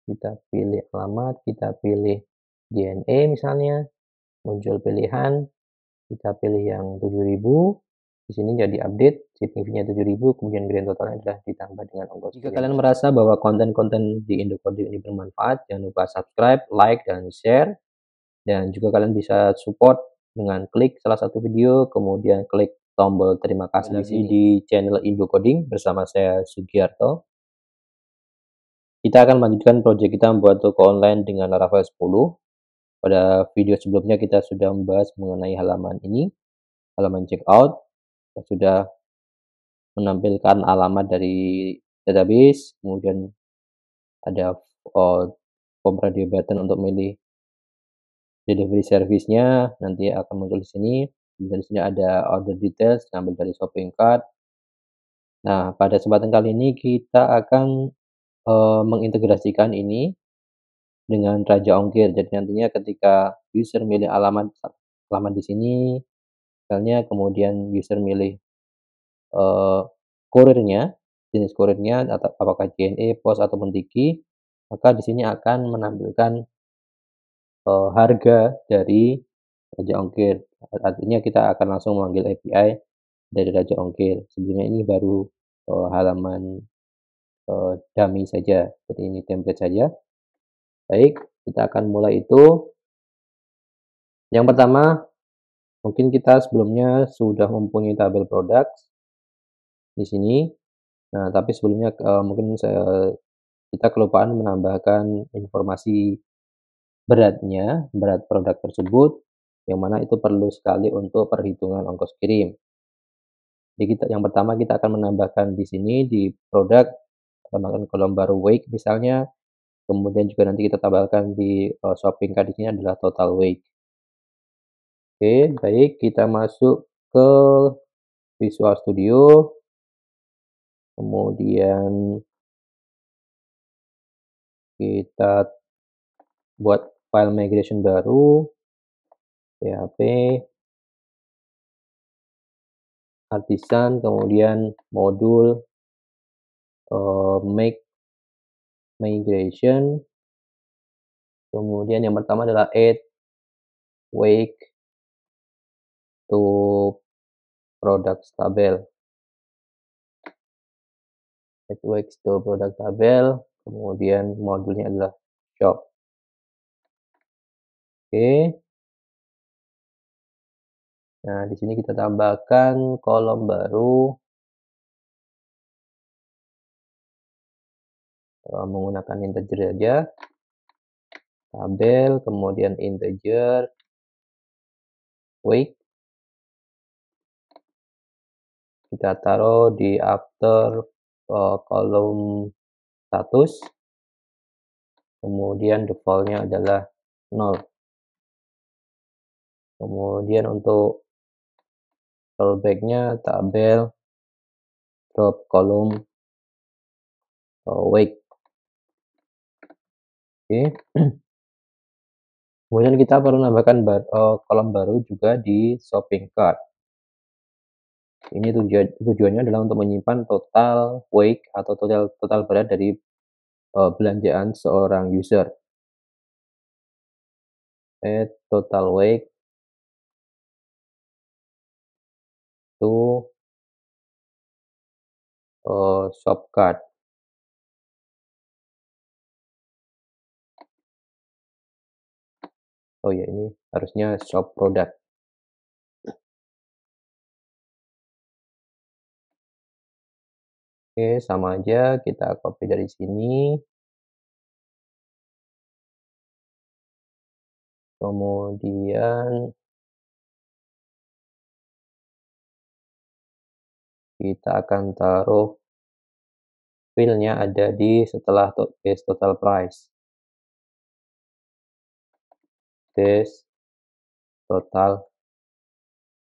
kita pilih alamat, kita pilih JNE misalnya, muncul pilihan, kita pilih yang 7.000. Di sini jadi update, CPV-nya 7.000, kemudian grand totalnya adalah ditambah dengan ongkos. Jika kalian merasa bahwa konten-konten di Indocoding ini bermanfaat, jangan lupa subscribe, like, dan share. Dan juga kalian bisa support dengan klik salah satu video, kemudian klik tombol terima kasih di channel Indocoding bersama saya Sugiarto. Kita akan melanjutkan proyek kita membuat toko online dengan Laravel 10. Pada video sebelumnya kita sudah membahas mengenai halaman ini, halaman checkout. Kita sudah menampilkan alamat dari database, kemudian ada form radio button untuk milih delivery service-nya, nanti akan muncul di sini. Dan di sini ada order details, ambil dari shopping cart. Nah, pada kesempatan kali ini kita akan mengintegrasikan ini dengan raja ongkir. Jadi nantinya ketika user milih alamat di sini, misalnya kemudian user milih kurirnya, jenis kurirnya atau apakah JNE, pos ataupun Tiki, maka di sini akan menampilkan harga dari raja ongkir. Artinya kita akan langsung memanggil API dari raja ongkir. Sebelumnya ini baru halaman dummy saja, jadi ini template saja. Baik, kita akan mulai itu. Yang pertama, mungkin kita sebelumnya sudah mempunyai tabel produk di sini. Nah, tapi sebelumnya mungkin kita kelupaan menambahkan informasi berat produk tersebut, yang mana itu perlu sekali untuk perhitungan ongkos kirim. Jadi yang pertama kita akan menambahkan di sini di produk, tambahkan kolom baru weight misalnya, kemudian juga nanti kita tambahkan di shopping cart di sini adalah total weight. Oke, baik, kita masuk ke Visual Studio, kemudian kita buat file migration baru, PHP, artisan, kemudian modul make migration, kemudian yang pertama adalah add wake to product tabel. Add wake to product tabel, kemudian modulnya adalah shop. Oke. Nah, di sini kita tambahkan kolom baru menggunakan integer saja. Tabel, kemudian integer, weight. Kita taruh di after kolom status. Kemudian default-nya adalah 0. Kemudian untuk rollback-nya tabel drop kolom weight. Oke. Kemudian kita perlu menambahkan kolom baru juga di shopping cart. Ini tujuannya adalah untuk menyimpan total weight atau total berat dari belanjaan seorang user. Add total weight to shop cart. Oh ya, ini harusnya shop product. Oke, sama aja, kita copy dari sini. Kemudian kita akan taruh field-nya ada di setelah base total price. Base total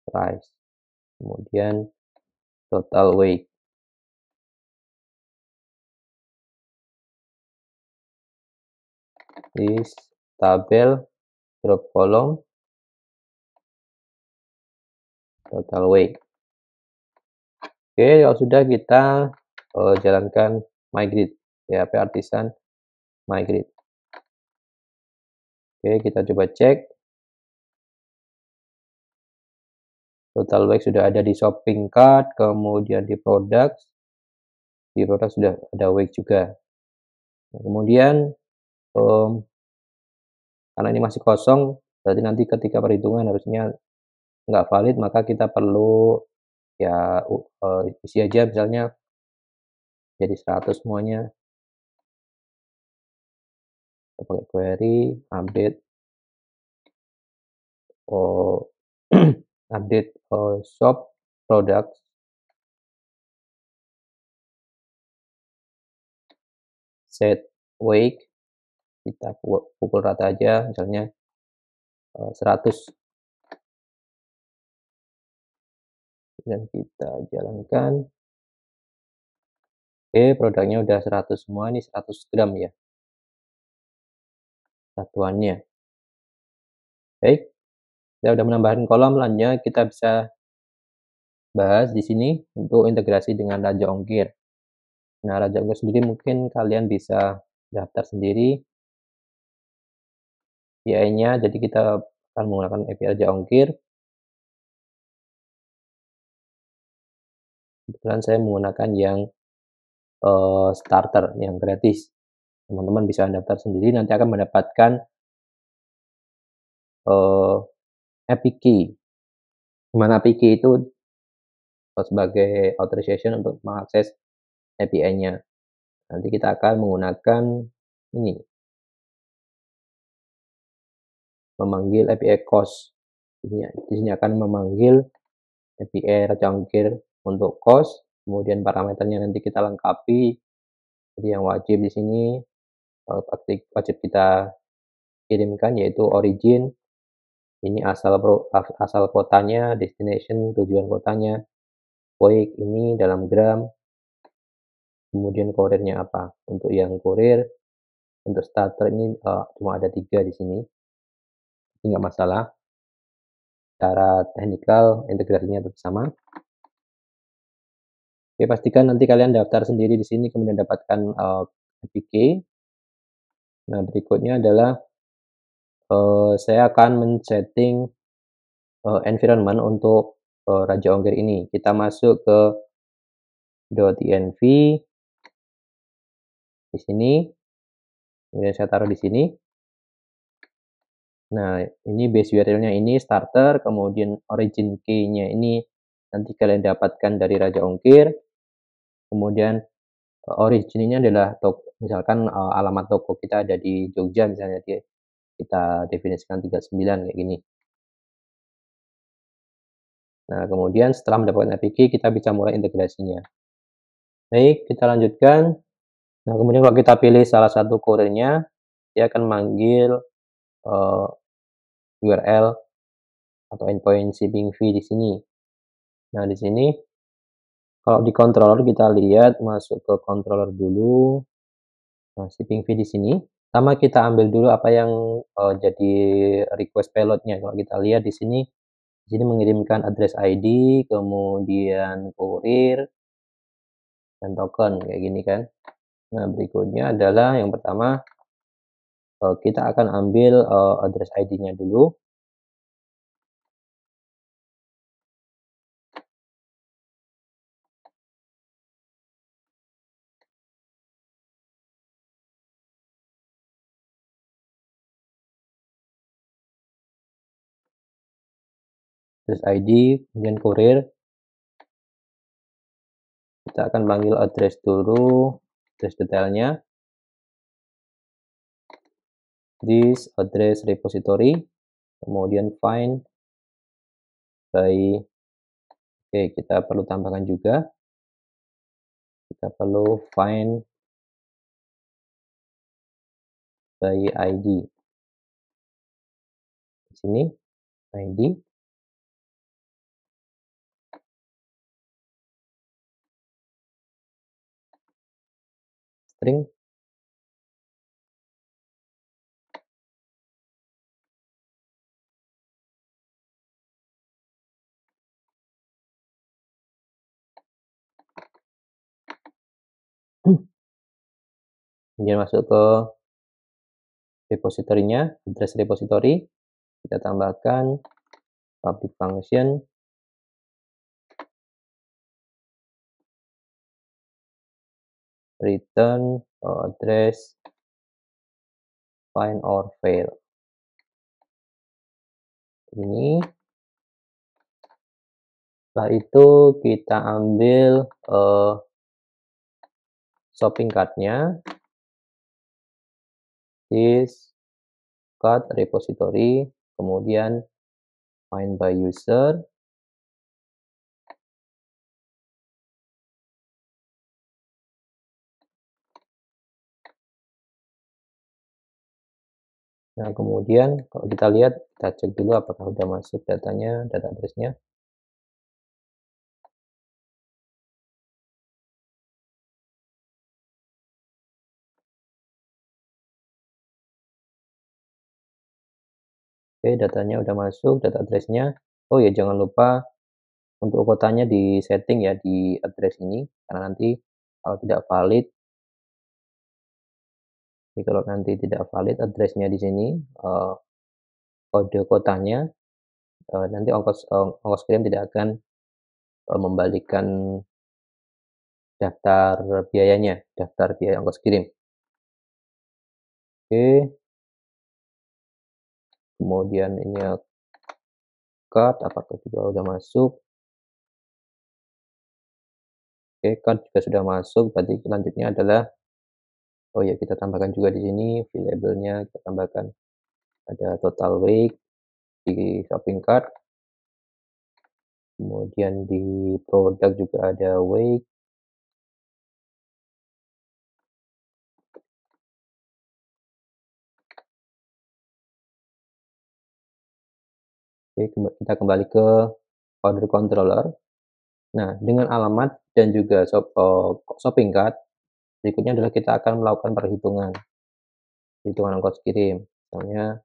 price. Kemudian total weight. This tabel drop column total weight. Oke, kalau sudah kita jalankan migrate PHP artisan migrate. Oke, kita coba cek. Total baik sudah ada di shopping cart, kemudian di products. Di produk sudah ada wake juga. Nah, kemudian karena ini masih kosong, berarti nanti ketika perhitungan harusnya nggak valid, maka kita perlu ya isi aja misalnya jadi 100 semuanya. Kita pakai query update update shop products set wake, kita pukul rata aja misalnya 100, dan kita jalankan. Oke, produknya udah 100 semua, ini 100 gram ya satuannya. Baik, saya udah menambahkan kolom, selanjutnya kita bisa bahas di sini untuk integrasi dengan Raja Ongkir. Nah, Raja Ongkir sendiri mungkin kalian bisa daftar sendiri API-nya, jadi kita akan menggunakan API Raja Ongkir. Kebetulan saya menggunakan yang starter, yang gratis. Teman-teman bisa daftar sendiri, nanti akan mendapatkan API key. Dimana API key itu sebagai authorization untuk mengakses API-nya. Nanti kita akan menggunakan ini, memanggil API cost. Di sini akan memanggil API Raja Ongkir untuk cost, kemudian parameternya nanti kita lengkapi. Jadi yang wajib di sini wajib kita kirimkan yaitu origin, ini asal kotanya, destination tujuan kotanya, wake ini dalam gram, kemudian kurirnya apa. Untuk yang kurir, untuk starter ini cuma ada 3 di sini, nggak masalah. Secara teknikal integrasinya tetap sama. Oke, pastikan nanti kalian daftar sendiri di sini kemudian dapatkan APK. Nah, berikutnya adalah saya akan men-setting environment untuk Raja Ongkir ini. Kita masuk ke .env di sini, kemudian saya taruh di sini. Nah, ini base URL-nya ini starter, kemudian origin key-nya ini nanti kalian dapatkan dari Raja Ongkir. Kemudian origin ini adalah misalkan alamat toko kita ada di Jogja misalnya, kita definisikan 39 kayak gini. Nah, kemudian setelah mendapatkan API kita bisa mulai integrasinya. Baik, kita lanjutkan. Nah, kemudian kalau kita pilih salah satu kurirnya, dia akan manggil URL atau endpoint shipping fee di sini. Nah, di sini kalau di controller kita lihat masuk ke controller dulu. Nah, shipping fee di sini sama kita ambil dulu apa yang jadi request payload-nya. Kalau kita lihat di sini mengirimkan address ID, kemudian kurir dan token kayak gini kan. Nah, berikutnya adalah yang pertama kita akan ambil address ID-nya dulu. Address ID, kemudian kurir. Kita akan panggil address dulu, address detailnya. This address repository, kemudian find by, oke, kita perlu tambahkan juga. Kita perlu find by ID. Di sini ID. String. Kemudian masuk ke repositorinya, address repository, kita tambahkan public function return address find or fail. Ini setelah itu kita ambil shopping cart-nya, this cart repository, kemudian find by user, nah kemudian kalau kita lihat, kita cek dulu apakah sudah masuk datanya, data address-nya. Oke, datanya udah masuk, data address-nya. Oh ya, jangan lupa untuk kotanya di setting ya di address ini, karena nanti kalau tidak valid, jadi kalau nanti tidak valid address-nya di sini, kode kotanya, nanti ongkos kirim tidak akan membalikkan daftar biayanya, daftar biaya ongkos kirim. Oke, kemudian ini card, apakah juga sudah masuk? Oke, card juga sudah masuk, berarti selanjutnya adalah, oh ya, kita tambahkan juga di sini labelnya, kita tambahkan ada total weight di shopping cart, kemudian di produk juga ada weight. Oke, kita kembali ke order controller. Nah, dengan alamat dan juga shopping cart, berikutnya adalah kita akan melakukan perhitungan ongkos kirim. Misalnya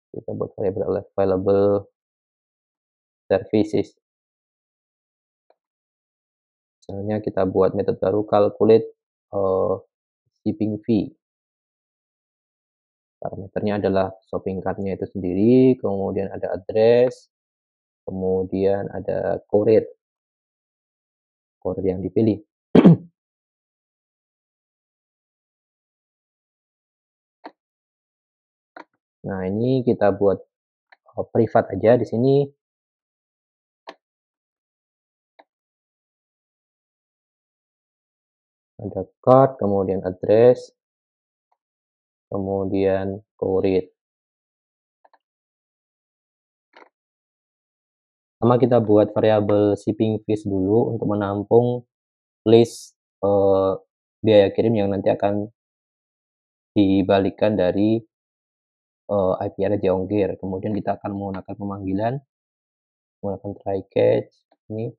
kita buat variable available services. Misalnya kita buat metode baru calculate shipping fee. Parameternya adalah shopping cart-nya itu sendiri, kemudian ada address, kemudian ada courier yang dipilih. Nah, ini kita buat privat aja di sini. Ada cart, kemudian address, kemudian courier. Sama kita buat variabel shipping fees dulu untuk menampung list biaya kirim yang nanti akan dibalikkan dari IP address Ongkir. Kemudian kita akan menggunakan pemanggilan menggunakan try catch ini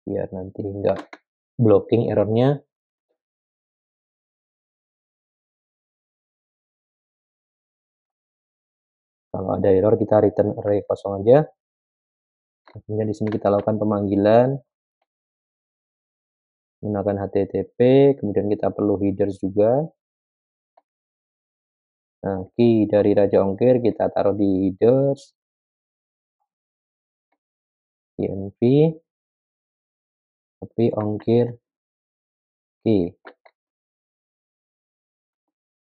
biar nanti enggak blocking errornya. Kalau ada error kita return array kosong aja. Kemudian di sini kita lakukan pemanggilan menggunakan HTTP, kemudian kita perlu headers juga. Nah, key dari Raja Ongkir kita taruh di headers, env, tapi ongkir key.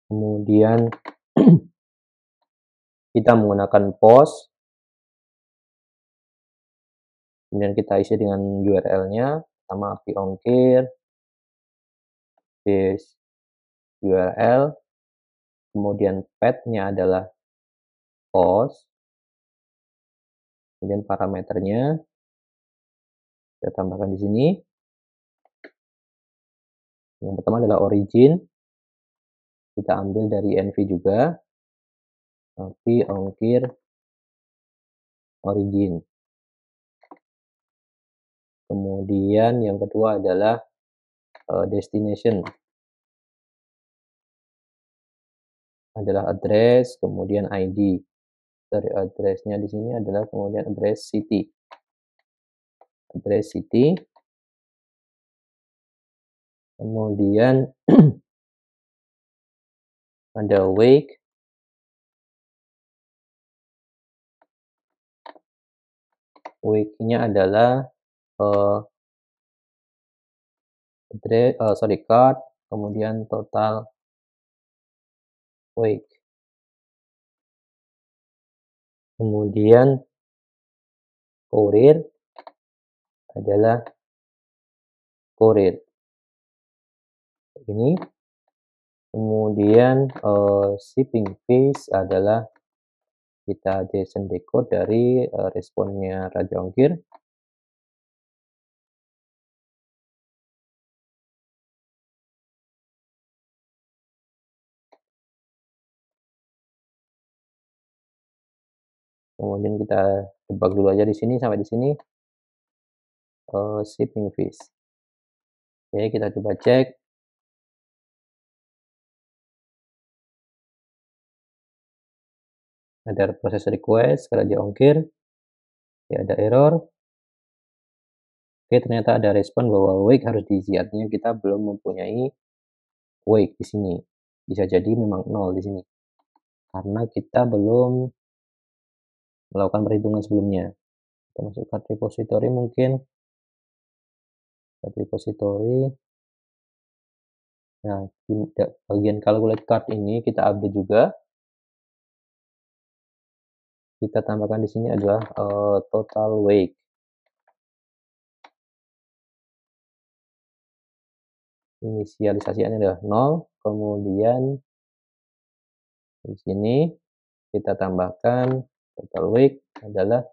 Kemudian kita menggunakan post, kemudian kita isi dengan URL-nya, sama api ongkir, this URL, kemudian path-nya adalah post, kemudian parameternya kita tambahkan di sini. Yang pertama adalah origin, kita ambil dari env juga, api ongkir origin. Kemudian yang kedua adalah destination, adalah address, kemudian ID. Dari address-nya di sini adalah kemudian address city. Address city. Kemudian ada wake, wake-nya adalah card, kemudian total wake, kemudian kurir adalah kurir ini, kemudian shipping fees adalah kita JSON decode dari responnya Raja Ongkir. Kemudian kita debug dulu aja di sini sampai di sini shipping fees. Oke, kita coba cek. Ada proses request ke Raja Ongkir. Ya, ada error. Oke, ternyata ada respon bahwa wake harus diisi, artinya kita belum mempunyai wake di sini. Bisa jadi memang 0 di sini. Karena kita belum melakukan perhitungan sebelumnya. Kita masuk card repository mungkin. Card repository. Nah, di bagian calculate card ini kita update juga. Kita tambahkan di sini adalah total wake. Inisialisasinya adalah 0, kemudian di sini kita tambahkan total wake adalah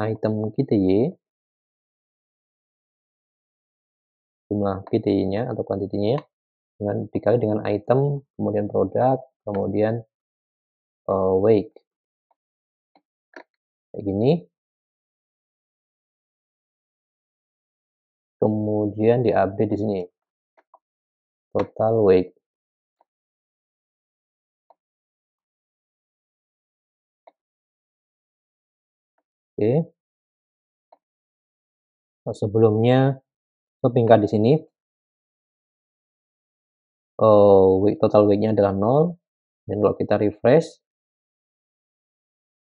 item QTY, jumlah QTY-nya atau kuantitinya dengan dikali dengan item, kemudian produk, kemudian wake. Kayak gini. Kemudian diupdate di sini. Total wake. Oke. Sebelumnya kepingkat di sini total wake-nya adalah 0, dan kalau kita refresh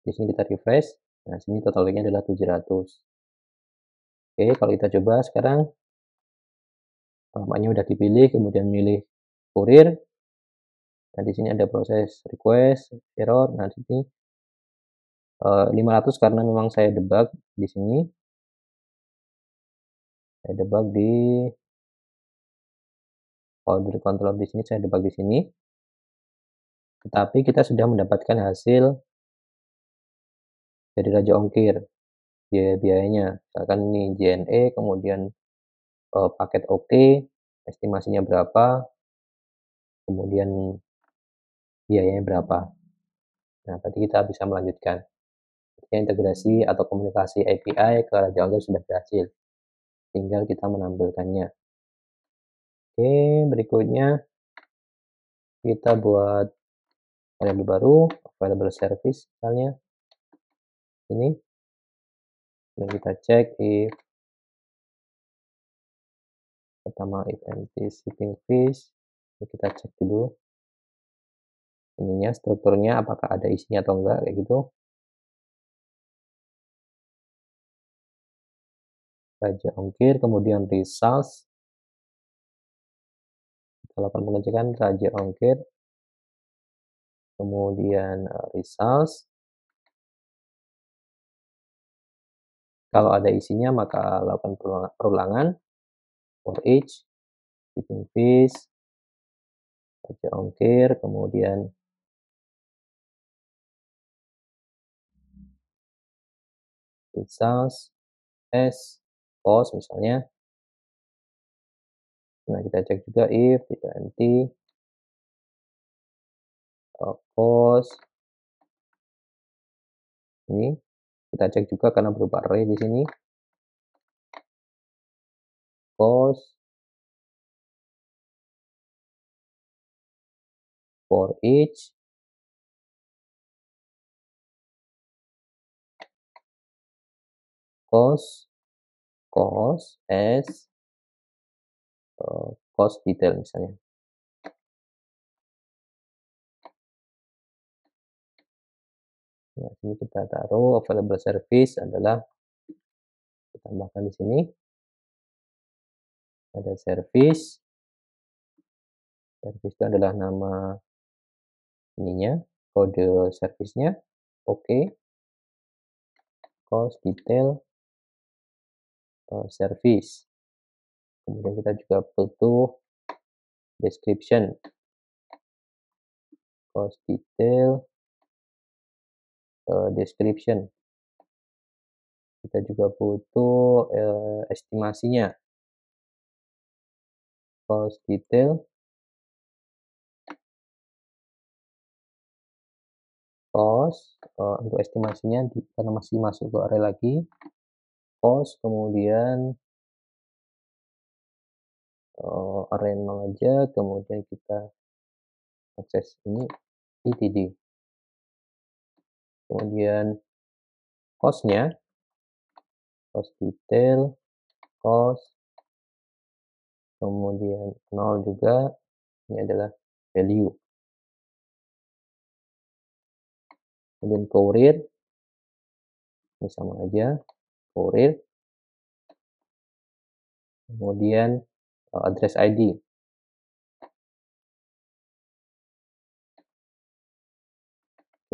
di sini kita refresh, nah sini total wake-nya adalah 700. Oke, kalau kita coba sekarang alamatnya udah dipilih, kemudian milih kurir, dan di sini ada proses request error. Nah di sini 500 karena memang saya debug di sini, saya debug di order controller di sini, saya debug di sini. Tetapi kita sudah mendapatkan hasil dari Raja Ongkir, biaya-biayanya. Misalkan ini JNE, kemudian paket oke, estimasinya berapa, kemudian biayanya berapa. Nah, berarti kita bisa melanjutkan. Integrasi atau komunikasi API ke Raja Ongkir sudah berhasil. Tinggal kita menampilkannya. Oke, berikutnya kita buat variabel baru, available service misalnya. Ini. Dan kita cek if pertama if empty shipping fees. Kita cek dulu ininya, strukturnya apakah ada isinya atau enggak, kayak gitu. Raja Ongkir, kemudian results. Kita lakukan pengecekan Raja Ongkir, kemudian results. Kalau ada isinya maka lakukan perulangan for each shipping fees Raja Ongkir, kemudian results as cost misalnya. Nah, kita cek juga if tidak empty cost. Ini kita cek juga karena berupa array di sini. Cost for each cost cost as cost detail misalnya. Nah, sini kita taruh available service adalah, kita tambahkan di sini ada service. Service itu adalah nama ininya, kode service-nya. Oke. Cost detail service. Kemudian kita juga butuh description. Cost detail description. Kita juga butuh estimasinya. Cost detail cost untuk estimasinya karena masih masuk ke array lagi, cost kemudian array 0 aja, kemudian kita akses ini itd. Kemudian cost-nya, cost detail cost, kemudian 0 juga, ini adalah value. Kemudian courier, ini sama aja, courier. Kemudian address ID.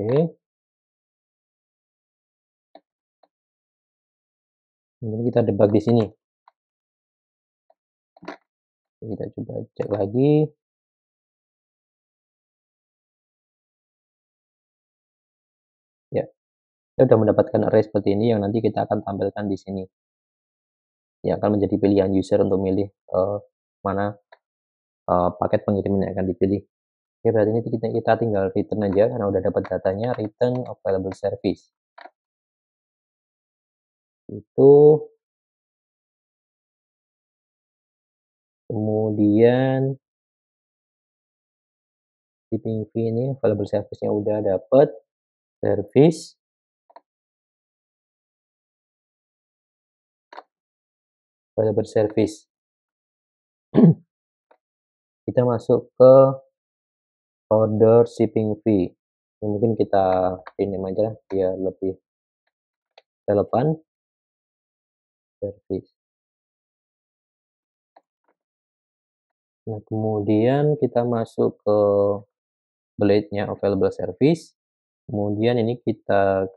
Oke. Kemudian kita debug di sini. Kita coba cek lagi. Ya, kita sudah mendapatkan array seperti ini yang nanti kita akan tampilkan di sini. Yang akan menjadi pilihan user untuk milih mana paket pengiriman yang akan dipilih. Oke, berarti ini kita tinggal return aja karena udah dapat datanya, return available service. Itu kemudian shipping fee ini available service-nya udah dapat, service. Available service. Kita masuk ke order shipping fee. Ini mungkin kita rename aja biar lebih relevan. Service. Nah, kemudian kita masuk ke blade-nya available service. Kemudian ini kita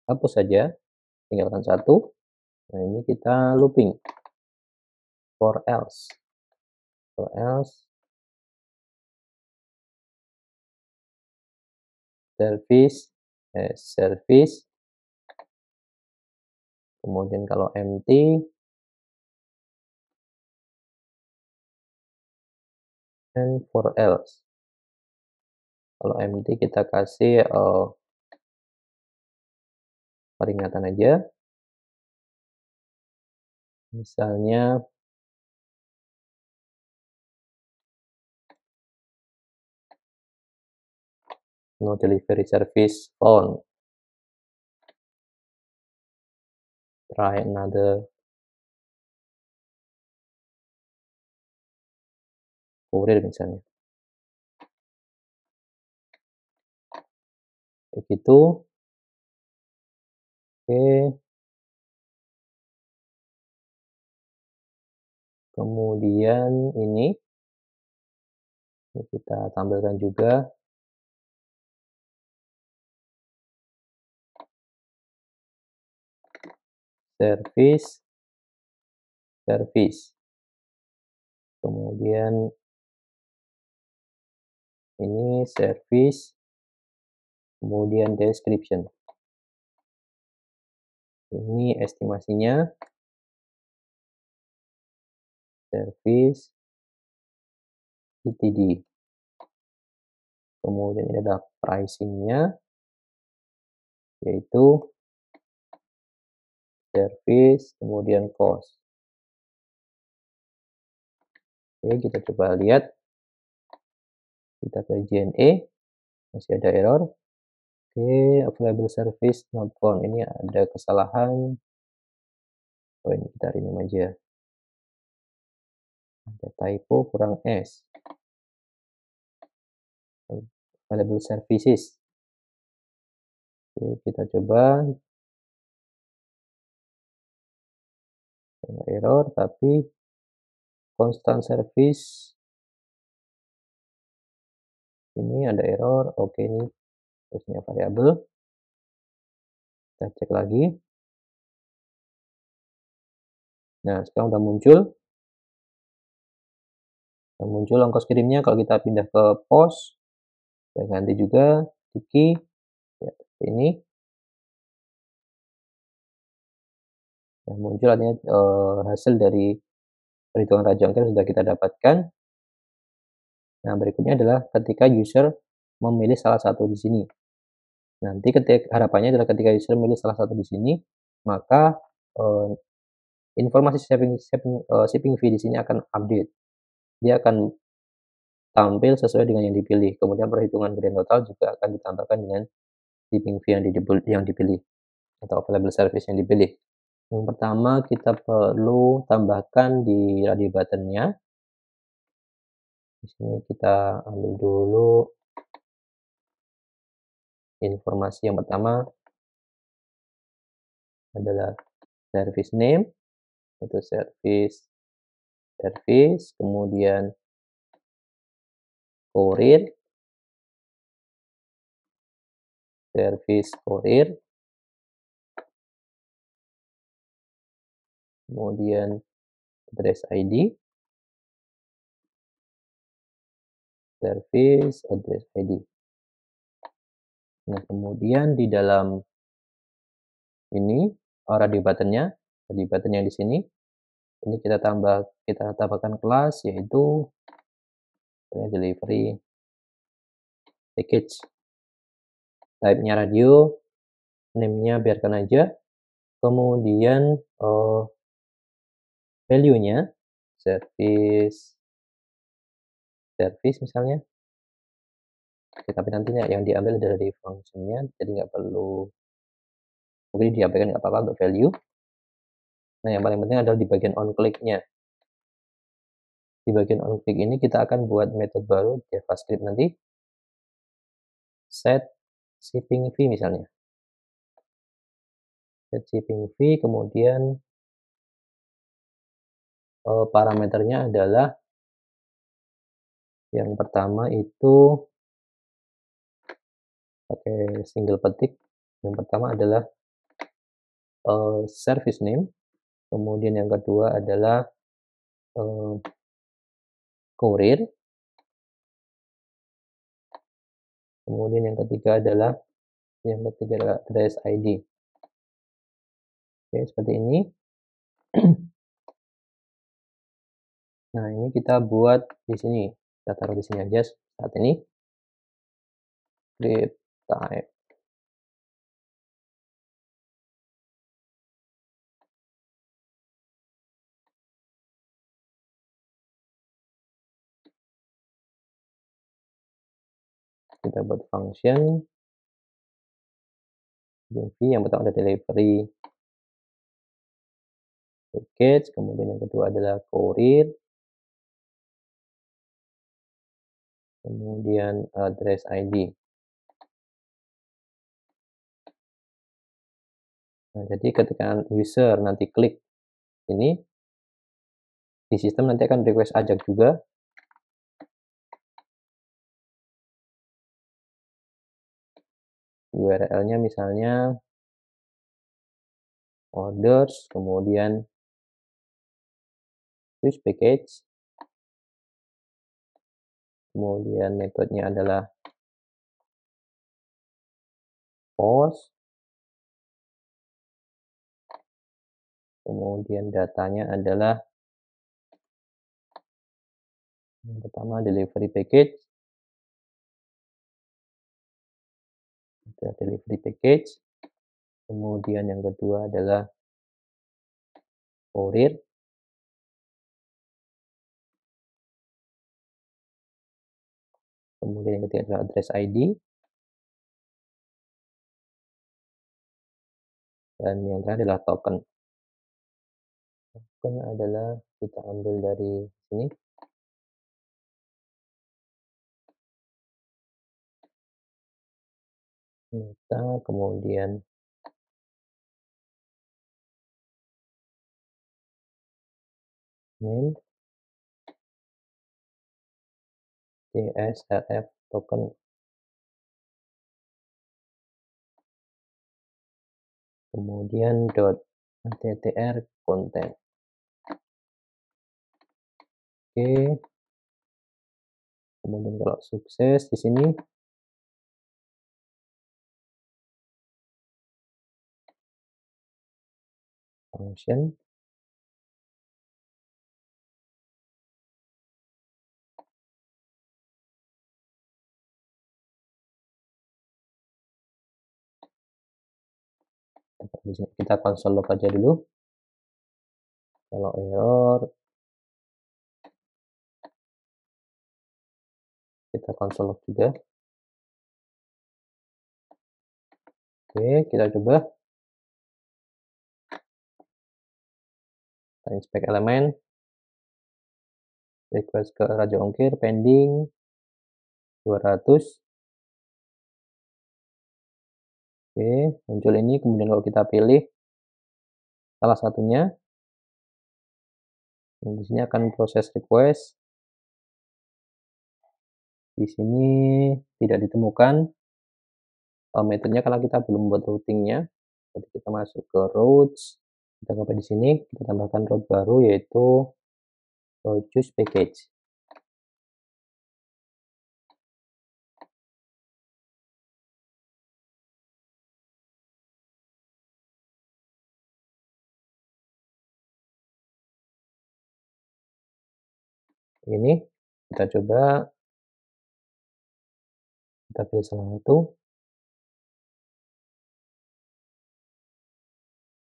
hapus saja, tinggalkan satu. Nah, ini kita looping. For else. For else. Service. Service. Kemudian kalau empty. And for else. Kalau empty kita kasih peringatan aja. Misalnya no delivery service found. Try another courier misalnya. Kayak gitu. Oke. Kemudian ini kita tampilkan juga. Service. Service. Kemudian ini service. Kemudian description. Ini estimasinya. Service. itd. Kemudian ini adalah pricing-nya, yaitu service, kemudian cost. Oke, kita coba lihat. Kita ke JNE, masih ada error. Oke, available service not found. Ini ada kesalahan Oh, ini kita rename aja. Ada typo kurang S. Available services. Oke, kita coba. Error, tapi constant service ini ada error. Oke, ini terusnya variabel. Kita cek lagi. Nah, sekarang udah muncul. Udah muncul ongkos kirimnya. Kalau kita pindah ke pos, kita ganti juga Tiki. Ya, seperti ini. Nah, muncul artinya hasil dari perhitungan raja ongkir sudah kita dapatkan. Nah, berikutnya adalah ketika user memilih salah satu di sini. Nanti harapannya adalah ketika user memilih salah satu di sini, maka informasi shipping fee di sini akan update. Dia akan tampil sesuai dengan yang dipilih. Kemudian perhitungan grand total juga akan ditambahkan dengan shipping fee yang dipilih atau available service yang dipilih. Yang pertama kita perlu tambahkan di radio buttonnya. Di sini kita ambil dulu informasi yang pertama adalah service name, itu service, kemudian kurir, service kurir, kemudian address ID, service address ID. Nah, kemudian di dalam ini radio buttonnya, radio button yang di sini, ini kita tambahkan kelas yaitu delivery package. Type-nya radio, name-nya biarkan aja. Kemudian value-nya service misalnya. Oke, tapi nantinya yang diambil dari function-nya, jadi nggak perlu, mungkin diabaikan nggak apa-apa untuk value. Nah, yang paling penting adalah di bagian on click-nya. Di bagian on click ini kita akan buat metode baru JavaScript nanti, set shipping fee misalnya. Set shipping fee, kemudian parameternya adalah yang pertama itu pakai single petik. Yang pertama adalah service name, kemudian yang kedua adalah kurir, kemudian yang ketiga adalah address ID. Oke, seperti ini. Nah, ini kita buat di sini. Kita taruh di sini aja saat ini. Script type. Kita buat function yang pertama ada delivery package, kemudian yang kedua adalah kurir, kemudian address ID. Nah, jadi ketika user nanti klik ini, di sistem nanti akan request ajak juga. URL-nya misalnya orders, kemudian choose package, kemudian metodenya adalah post, kemudian datanya adalah yang pertama delivery package, kemudian yang kedua adalah kurir, kemudian yang ketiga adalah address ID, dan yang terakhir adalah token. token adalah kita ambil dari sini, meta, kemudian name, CSRF token, kemudian .attr content. Oke, kemudian kalau sukses di sini function kita console log aja dulu. Kalau error kita console log juga. Oke, kita coba kita inspect elemen, request ke raja ongkir pending 200. Oke, muncul ini, kemudian kalau kita pilih salah satunya, di sini akan proses request. Di sini tidak ditemukan metodenya karena kita belum buat routingnya. Jadi kita masuk ke routes, kita copy di sini, kita tambahkan route baru yaitu choose package. Ini kita coba, kita pilih salah satu.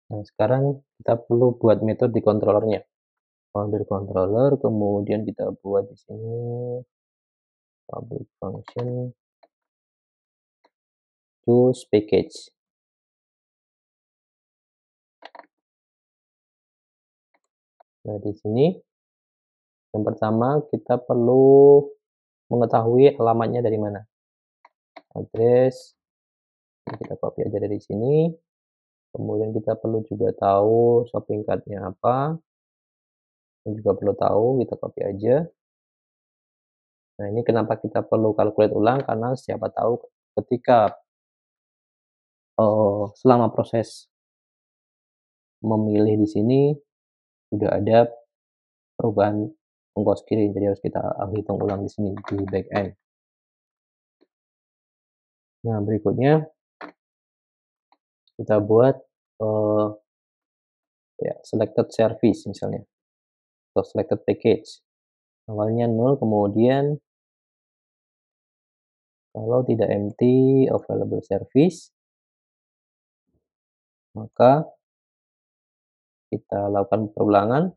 Nah, sekarang kita perlu buat metode di controllernya. Dari controller, kemudian kita buat di sini public function choose package. Nah, di sini yang pertama kita perlu mengetahui alamatnya dari mana. Address, kita copy aja dari sini. Kemudian kita perlu juga tahu shopping cart-nya apa. Ini juga perlu tahu, kita copy aja. Nah, ini kenapa kita perlu calculate ulang, karena siapa tahu ketika selama proses memilih di sini sudah ada perubahan ongkos kirim, jadi harus kita hitung ulang di sini di back end. Nah, berikutnya kita buat ya, selected service misalnya atau selected package. Awalnya 0, kemudian kalau tidak empty available service, maka kita lakukan perulangan.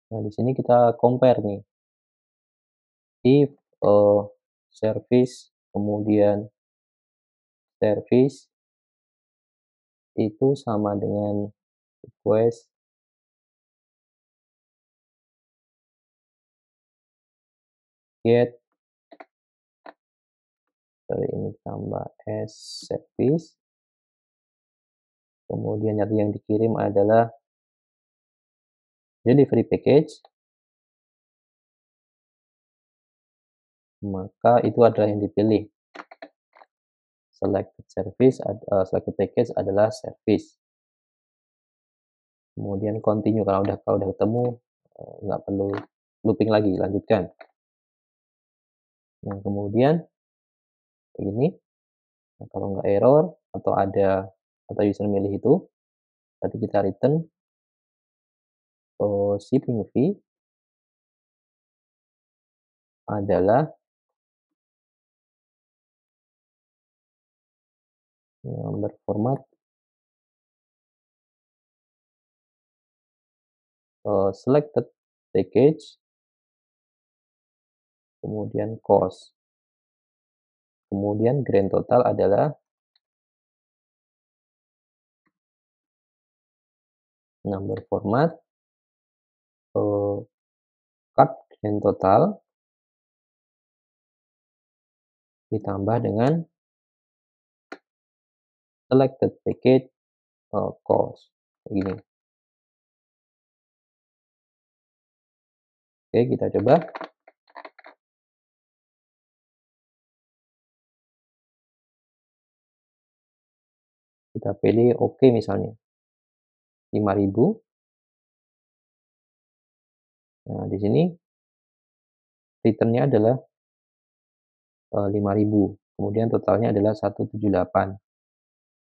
Nah, di sini kita compare nih. If service kemudian service itu sama dengan request get, ini tambah s service, kemudian yang dikirim adalah delivery package, maka itu adalah yang dipilih. Selected service, selected package adalah service. Kemudian continue, kalau udah ketemu nggak perlu looping lagi, lanjutkan. Nah, kemudian ini, nah, kalau nggak error atau user milih itu, berarti kita return shipping fee adalah berformat selected package, kemudian cost, kemudian grand total adalah number format, cut grand total ditambah dengan selected package cost, gini. Oke, kita coba. Kita pilih oke misalnya. 5.000. Nah, di sini returnnya adalah 5.000. Kemudian totalnya adalah 178.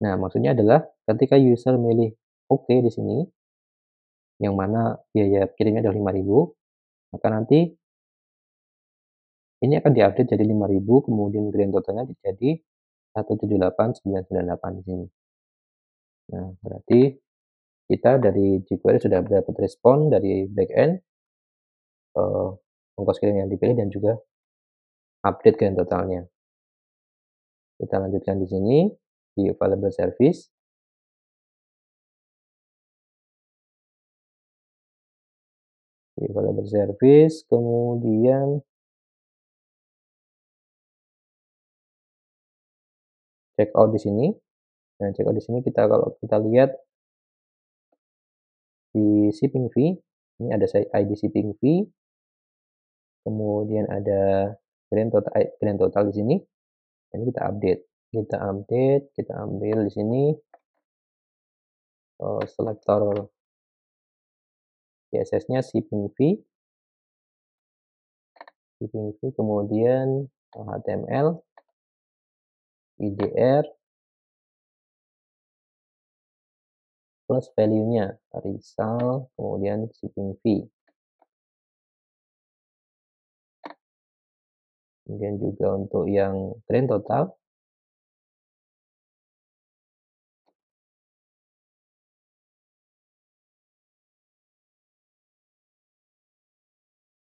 Nah, maksudnya adalah ketika user milih oke di sini, yang mana biaya kirimnya adalah 5.000, maka nanti ini akan diupdate jadi 5.000, kemudian grand totalnya jadi 178.998 di sini. Nah, berarti kita dari jQuery sudah dapat respon dari backend, ongkos kirim yang dipilih dan juga update grand totalnya. Kita lanjutkan di sini di available service. Di available service, kemudian checkout di sini. Nah, checkout di sini kalau kita lihat di shipping fee, ini ada ID shipping fee, kemudian ada grand total di sini. Ini kita update. Kita ambil di sini selektor CSS-nya shipping fee, kemudian HTML, IDR, plus value-nya, result, kemudian shipping fee. Kemudian juga untuk yang grand total,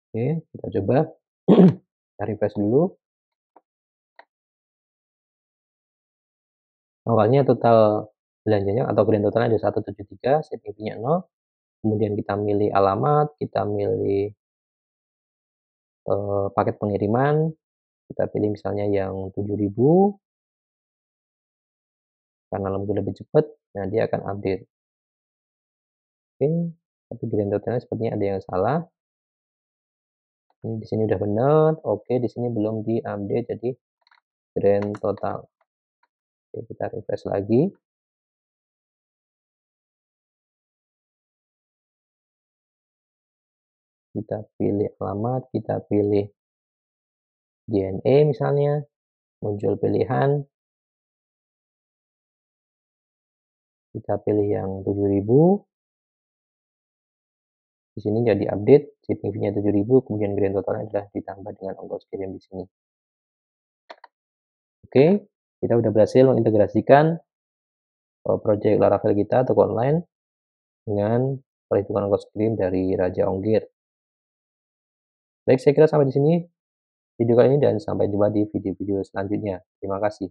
oke, kita coba. Kita refresh dulu. Awalnya total belanjanya atau grand totalnya ada 173, shipping fee-nya 0. Kemudian kita milih alamat, kita milih paket pengiriman, kita pilih misalnya yang 7.000 karena lebih cepat. Nah, dia akan update. Oke, tapi grand totalnya sepertinya ada yang salah. Ini di sini udah benar. Oke, di sini belum di-update jadi grand total. Oke, kita refresh lagi. Kita pilih alamat, kita pilih JNE misalnya, muncul pilihan. Kita pilih yang 7.000. Di sini jadi update, shipping fee-nya 7.000, kemudian grand totalnya adalah ditambah dengan ongkos kirim di sini. Oke, kita udah berhasil mengintegrasikan project Laravel kita toko online dengan perhitungan ongkos kirim dari Raja Ongkir. Baik, saya kira sampai di sini video kali ini dan sampai jumpa di video-video selanjutnya. Terima kasih.